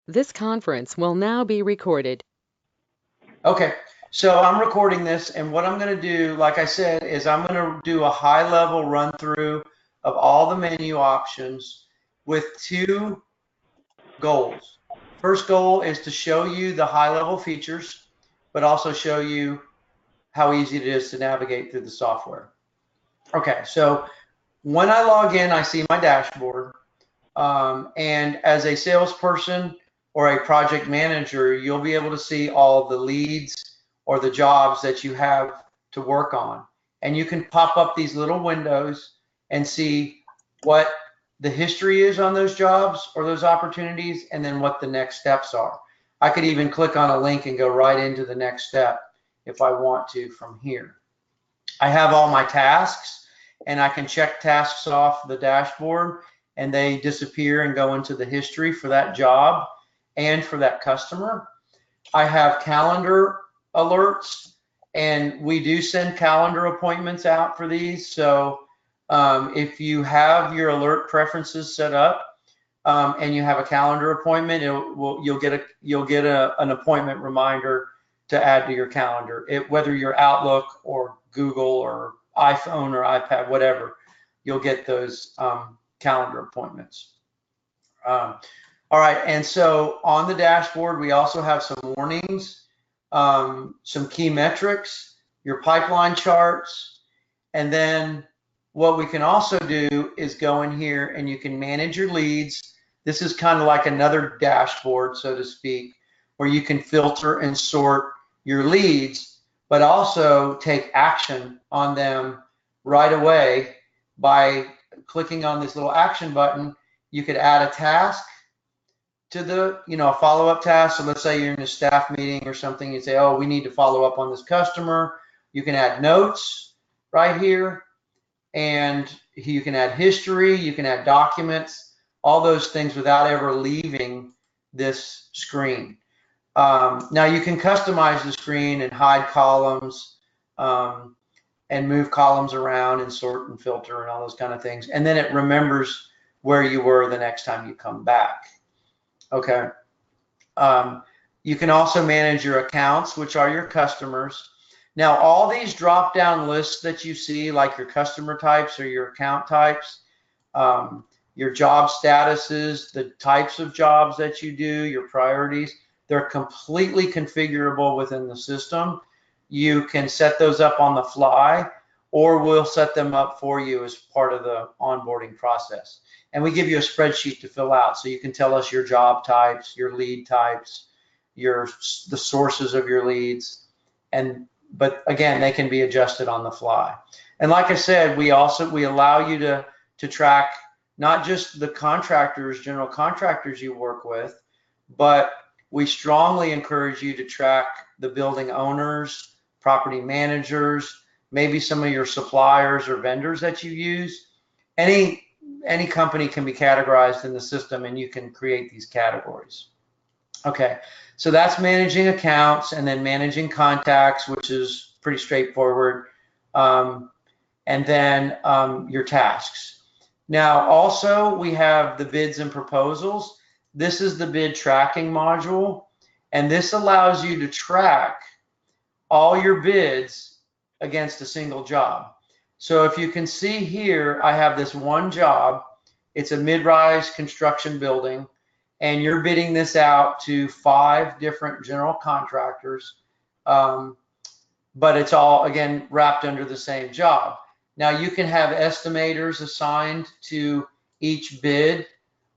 This conference will now be recorded. Okay, so I'm recording this, and what I'm going to do, like I said, is I'm going to do a high-level run-through of all the menu options with two goals. First goal is to show you the high-level features, but also show you how easy it is to navigate through the software. Okay, so when I log in, I see my dashboard. And as a salesperson or a project manager, you'll be able to see all the leads or the jobs that you have to work on. And you can pop up these little windows and see what the history is on those jobs or those opportunities, and then what the next steps are. I could even click on a link and go right into the next step if I want to from here. I have all my tasks, and I can check tasks off the dashboard, and they disappear and go into the history for that job and for that customer. I have calendar alerts, and we do send calendar appointments out for these. So if you have your alert preferences set up, and you have a calendar appointment, you'll get an appointment reminder to add to your calendar. Whether you're Outlook or Google or iPhone or iPad, whatever, you'll get those calendar appointments. All right, and so on the dashboard, we also have some warnings, some key metrics, your pipeline charts, and then what we can also do is go in here and you can manage your leads. This is kind of like another dashboard, so to speak, where you can filter and sort your leads, but also take action on them right away by clicking on this little action button. You could add a task to the, a follow-up task. So let's say you're in a staff meeting or something, you say, oh, we need to follow up on this customer. You can add notes right here, and you can add history, you can add documents, all those things without ever leaving this screen. Now you can customize the screen and hide columns, and move columns around and sort and filter and all those kind of things. And then it remembers where you were the next time you come back. Okay. You can also manage your accounts, which are your customers. Now, all these drop-down lists that you see, like your customer types or your account types, your job statuses, the types of jobs that you do, your priorities, they're completely configurable within the system. You can set those up on the fly, or we'll set them up for you as part of the onboarding process. And we give you a spreadsheet to fill out, so you can tell us your job types, your lead types, the sources of your leads, but again, they can be adjusted on the fly. And like I said, we allow you to track not just the contractors, general contractors you work with, but we strongly encourage you to track the building owners, property managers, maybe some of your suppliers or vendors that you use. Any company can be categorized in the system, and you can create these categories. Okay, so that's managing accounts, and then managing contacts, which is pretty straightforward, and then your tasks. Now, also, we have the bids and proposals. This is the bid tracking module, and this allows you to track all your bids against a single job. So if you can see here, I have this one job. It's a mid-rise construction building, and you're bidding this out to 5 different general contractors, but it's all, again, wrapped under the same job. Now, you can have estimators assigned to each bid.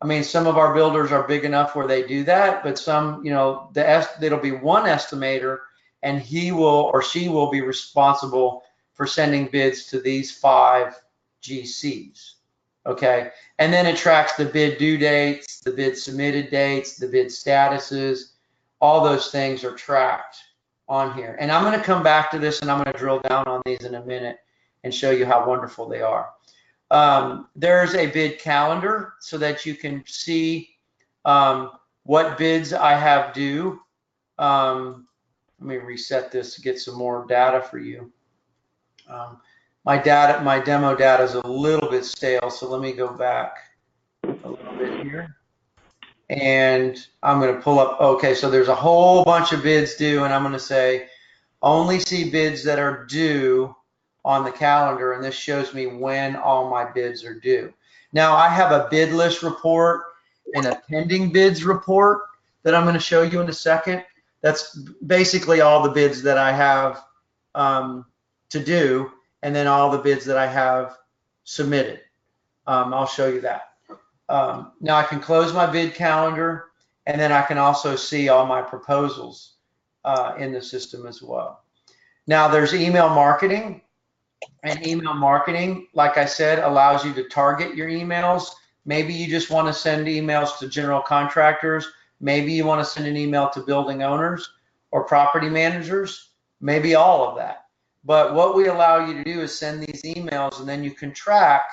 I mean, some of our builders are big enough where they do that, but some, it'll be one estimator, and he will or she will be responsible for sending bids to these 5 GCs. Okay, and then it tracks the bid due dates, the bid submitted dates, the bid statuses. All those things are tracked on here. And I'm going to come back to this, and I'm going to drill down on these in a minute and show you how wonderful they are. There's a bid calendar so that you can see what bids I have due. Let me reset this to get some more data for you. My demo data is a little bit stale, so let me go back a little bit here. and I'm going to pull up, okay, so there's a whole bunch of bids due, and I'm going to say only see bids that are due on the calendar, and this shows me when all my bids are due. Now I have a bid list report and a pending bids report that I'm going to show you in a second. That's basically all the bids that I have to do, and then all the bids that I have submitted. I'll show you that. Now I can close my bid calendar, and then I can also see all my proposals in the system as well. Now there's email marketing, and email marketing, like I said, allows you to target your emails. Maybe you just want to send emails to general contractors. Maybe you want to send an email to building owners or property managers, maybe all of that. But what we allow you to do is send these emails, and then you can track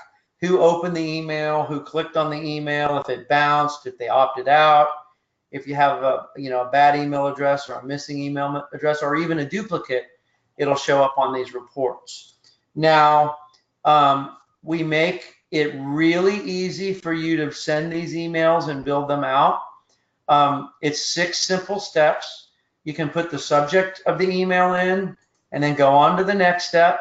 who opened the email, who clicked on the email, if it bounced, if they opted out, if you have a bad email address or a missing email address or even a duplicate, it'll show up on these reports. Now, we make it really easy for you to send these emails and build them out. It's 6 simple steps. You can put the subject of the email in and then go on to the next step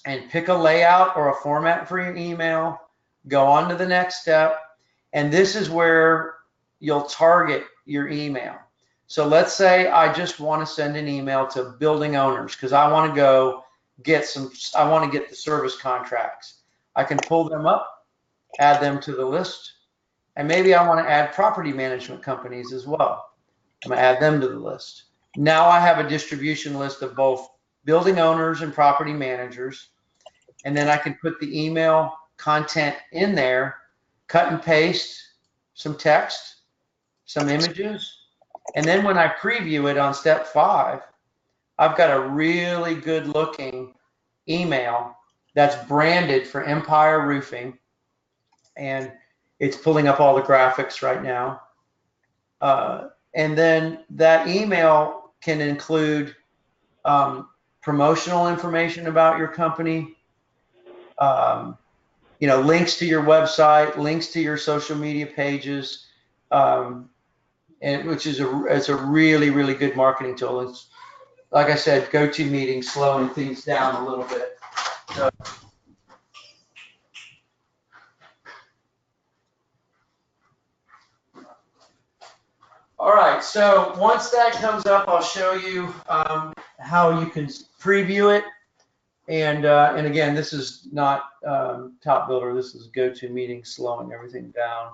and pick a layout or a format for your email, go on to the next step, and this is where you'll target your email. So let's say I just want to send an email to building owners because I want to go get I want to get the service contracts. I can pull them up, add them to the list, and maybe I want to add property management companies as well. I'm going to add them to the list. Now I have a distribution list of both building owners and property managers, and then I can put the email content in there, cut and paste some text, some images, and then when I preview it on step 5, I've got a really good looking email that's branded for Empire Roofing, and it's pulling up all the graphics right now. And then that email can include promotional information about your company, links to your website, links to your social media pages, and which is it's a really, really good marketing tool. It's, like I said, GoToMeeting, slowing things down a little bit. So, all right, so once that comes up, I'll show you how you can preview it. And again, this is not TopBuilder, this is GoToMeeting, slowing everything down.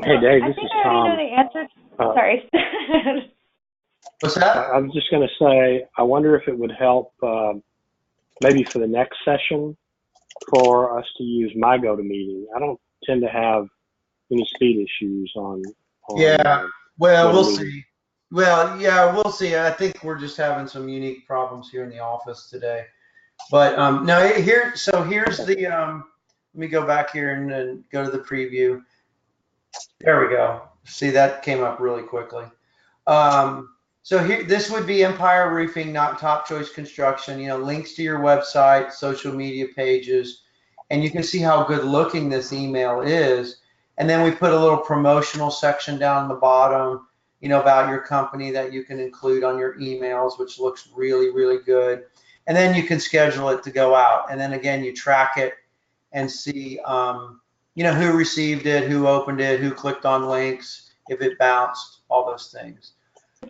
Hey, Dave, this is Tom. I think I already know the answer. Sorry. What's that? I was just going to say, I wonder if it would help maybe for the next session for us to use my GoToMeeting. I don't tend to have any speed issues on yeah, well, we'll GoToMeeting. see. Well, yeah, we'll see. I think we're just having some unique problems here in the office today. But no, here's the, let me go back here and then go to the preview. There we go. See, that came up really quickly. So here, this would be Empire Roofing, not Top Choice Construction. Links to your website, social media pages, and you can see how good looking this email is. And then we put a little promotional section down the bottom, about your company that you can include on your emails, which looks really, really good. And then you can schedule it to go out. And then again, you track it and see, who received it, who opened it, who clicked on links, if it bounced, all those things.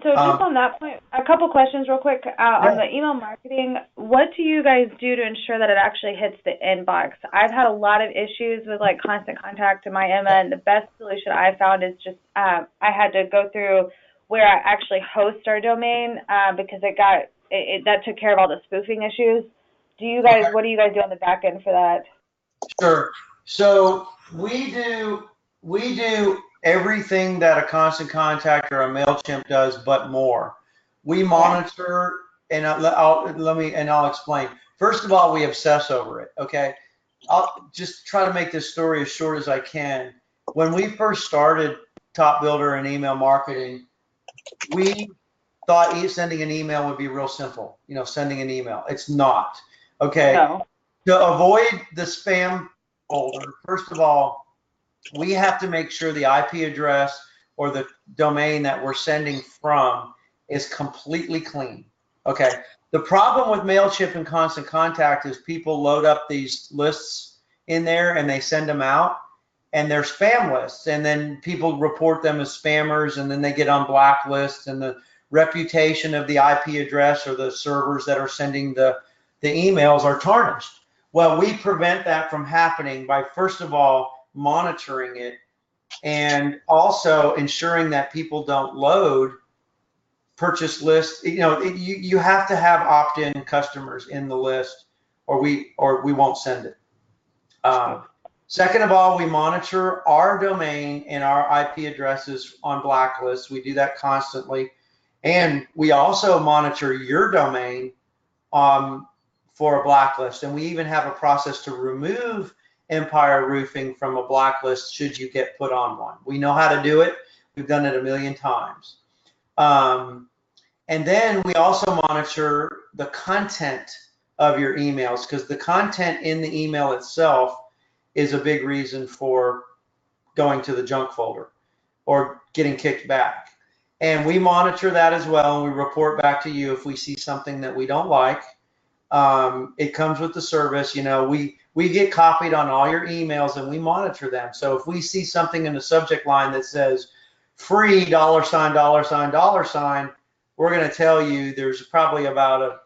So just on that point, a couple questions real quick. On the email marketing, what do you guys do to ensure that it actually hits the inbox? I've had a lot of issues with constant contact to my Emma, and the best solution I found is just I had to go through where I actually host our domain because that took care of all the spoofing issues. What do you guys do on the back end for that? Sure. So we do everything that a Constant Contact or a MailChimp does, but more. We monitor, and I'll explain. First of all, we obsess over it. Okay, I'll just try to make this story as short as I can. when we first started TopBuilder and email marketing, we thought sending an email would be real simple. You know, sending an email. It's not. Okay. No. To avoid the spam folder, first of all, we have to make sure the IP address or the domain that we're sending from is completely clean. Okay. The problem with MailChimp and Constant Contact is people load up these lists in there and they send them out, and they're spam lists, and then people report them as spammers, and then they get on blacklists, and the reputation of the IP address or the servers that are sending the emails are tarnished. Well, we prevent that from happening by, first of all, monitoring it, and also ensuring that people don't load purchase lists. You know, you have to have opt-in customers in the list, or we won't send it. Second of all, we monitor our domain and our IP addresses on blacklists. We do that constantly. And we also monitor your domain for a blacklist. And we even have a process to remove Empire Roofing from a blacklist should you get put on one. We know how to do it. We've done it a million times. And then we also monitor the content of your emails, because the content in the email itself is a big reason for going to the junk folder or getting kicked back. And we monitor that as well, and we report back to you if we see something that we don't like. It comes with the service. You know, we get copied on all your emails and we monitor them. So if we see something in the subject line that says free $$, $$, we're going to tell you there's probably about a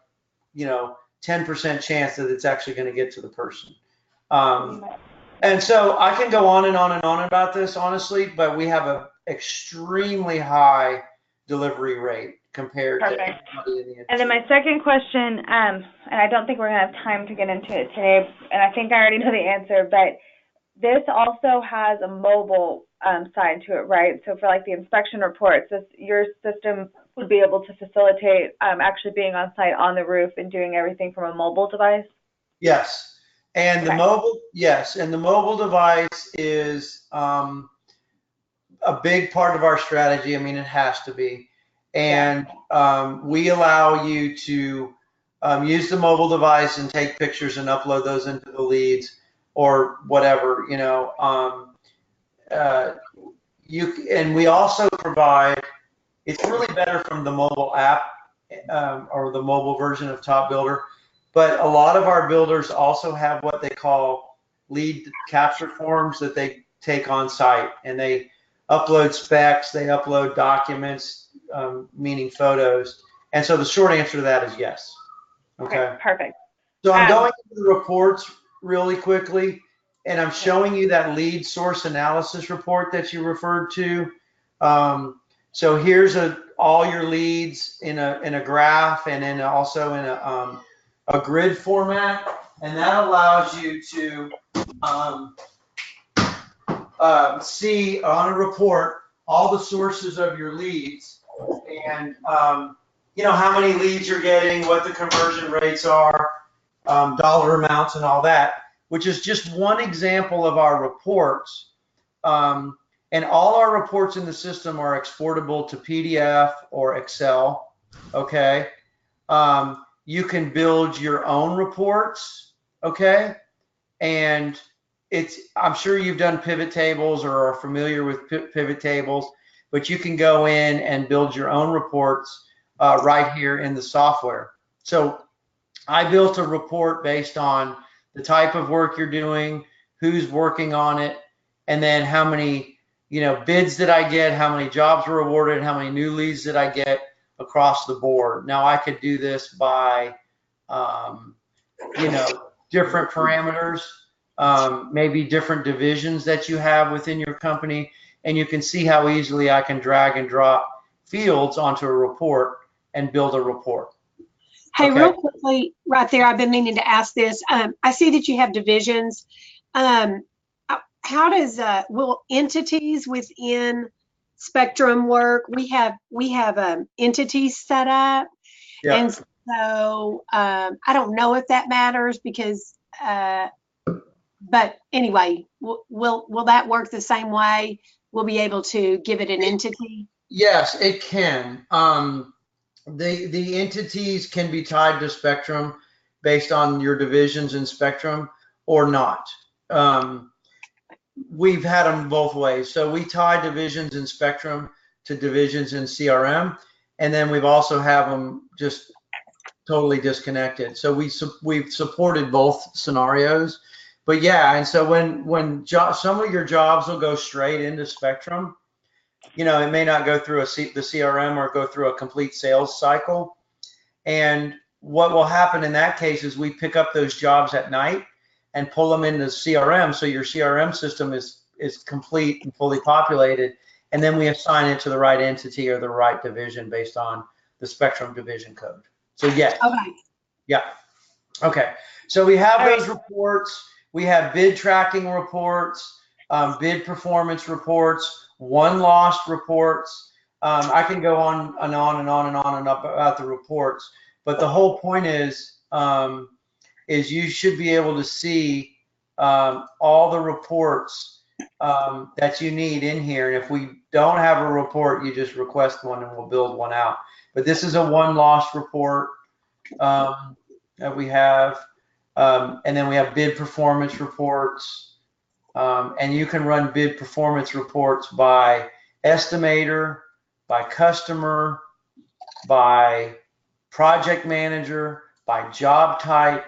10% chance that it's actually going to get to the person. And so I can go on and on and on about this, honestly, but we have an extremely high delivery rate compared to everybody in the industry. And then my second question, and I don't think we're going to have time to get into it today, and I think I already know the answer, but this also has a mobile side to it, right? So for like the inspection reports, your system would be able to facilitate actually being on site on the roof and doing everything from a mobile device? Yes. And the mobile device is a big part of our strategy. I mean, it has to be. And we allow you to use the mobile device and take pictures and upload those into the leads or whatever, and we also provide, it's really better from the mobile app or the mobile version of TopBuilder. But a lot of our builders also have what they call lead capture forms that they take on site, and they upload specs, they upload documents, meaning photos. And so the short answer to that is yes. Okay. Perfect. So I'm going into the reports really quickly, and I'm showing you that lead source analysis report that you referred to. So here's all your leads in a graph, and then also in a grid format, and that allows you to see on a report all the sources of your leads, and how many leads you're getting, what the conversion rates are, dollar amounts, and all that, which is just one example of our reports. And all our reports in the system are exportable to PDF or Excel. Okay. You can build your own reports, okay? And I'm sure you've done pivot tables or are familiar with pivot tables, but you can go in and build your own reports right here in the software. So I built a report based on the type of work you're doing, who's working on it, and then how many bids did I get, how many jobs were awarded, how many new leads did I get across the board. Now I could do this by, different parameters, maybe different divisions that you have within your company, and you can see how easily I can drag and drop fields onto a report and build a report. Hey, real quickly, right there, I've been meaning to ask this. I see that you have divisions. How does will entities within Spectrum work? We have entities set up, and so I don't know if that matters because But anyway, will that work the same way? We'll be able to give it an entity? Yes, it can. The entities can be tied to Spectrum based on your divisions in Spectrum or not. We've had them both ways. So we tie divisions in Spectrum to divisions in CRM, and then we've also have them just totally disconnected. So we've supported both scenarios. But yeah, and so when some of your jobs will go straight into Spectrum, you know, it may not go through the CRM or go through a complete sales cycle. And what will happen in that case is we pick up those jobs at night and pull them into CRM. So your CRM system is complete and fully populated. And then we assign it to the right entity or the right division based on the Spectrum division code. So yes. Okay. Yeah. Okay. So we have those reports. We have bid tracking reports, bid performance reports, won lost reports. I can go on and on and on and on and up about the reports, but the whole point is you should be able to see all the reports that you need in here. And if we don't have a report, you just request one and we'll build one out. But this is a won lost report that we have. And then we have bid performance reports. And you can run bid performance reports by estimator, by customer, by project manager, by job type,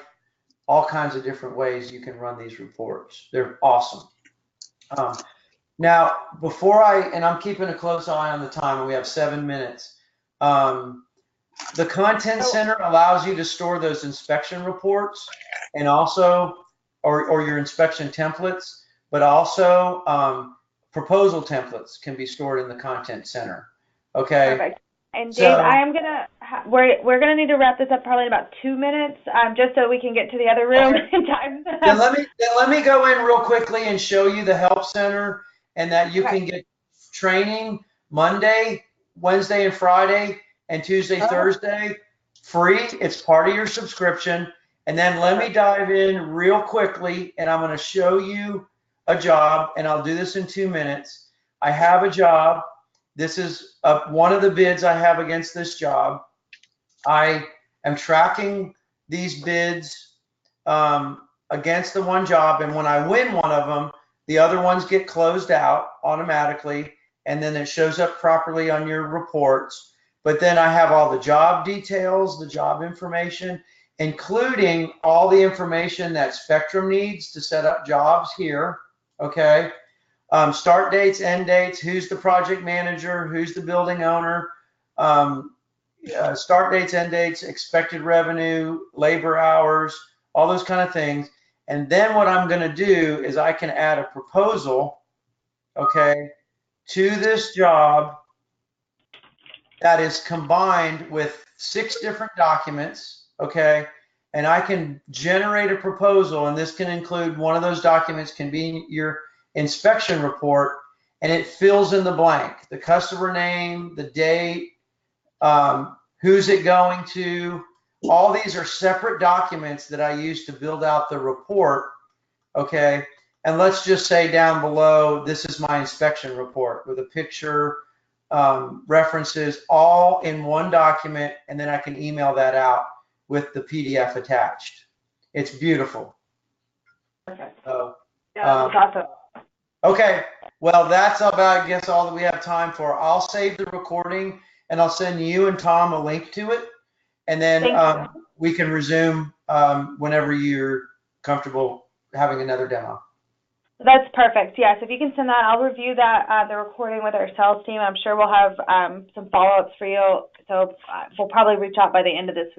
all kinds of different ways you can run these reports. They're awesome. Now, I'm keeping a close eye on the time, and we have 7 minutes. The Content Center allows you to store those inspection reports and also, or your inspection templates, but also proposal templates can be stored in the Content Center. Okay. Perfect. And Dave, I am we're gonna need to wrap this up probably in about 2 minutes, just so we can get to the other room in time. Then let me go in real quickly and show you the Help Center, and that you can get training Monday, Wednesday, and Friday, and Tuesday, Thursday, free. It's part of your subscription. And then let me dive in real quickly, and I'm going to show you a job, and I'll do this in 2 minutes. I have a job. This is one of the bids I have against this job. I am tracking these bids against the one job, and when I win one of them, the other ones get closed out automatically, and then it shows up properly on your reports. But then I have all the job details, the job information, including all the information that Spectrum needs to set up jobs here, okay? Start dates, end dates, who's the project manager, who's the building owner, start dates, end dates, expected revenue, labor hours, all those kind of things. And then what I'm going to do is I can add a proposal, okay, to this job that is combined with 6 different documents, okay? And I can generate a proposal, and this can include, one of those documents can be your inspection report, and it fills in the blank, the customer name, the date, who's it going to. All these are separate documents that I use to build out the report, okay? And let's just say down below, this is my inspection report with a picture, references, all in one document, and then I can email that out with the PDF attached. It's beautiful. Perfect. So, yeah, that's awesome. Okay, well, that's about, I guess, all that we have time for. I'll save the recording, and I'll send you and Tom a link to it, and then we can resume whenever you're comfortable having another demo. That's perfect. Yes, if you can send that, I'll review that, the recording with our sales team. I'm sure we'll have some follow-ups for you. So we'll probably reach out by the end of this week.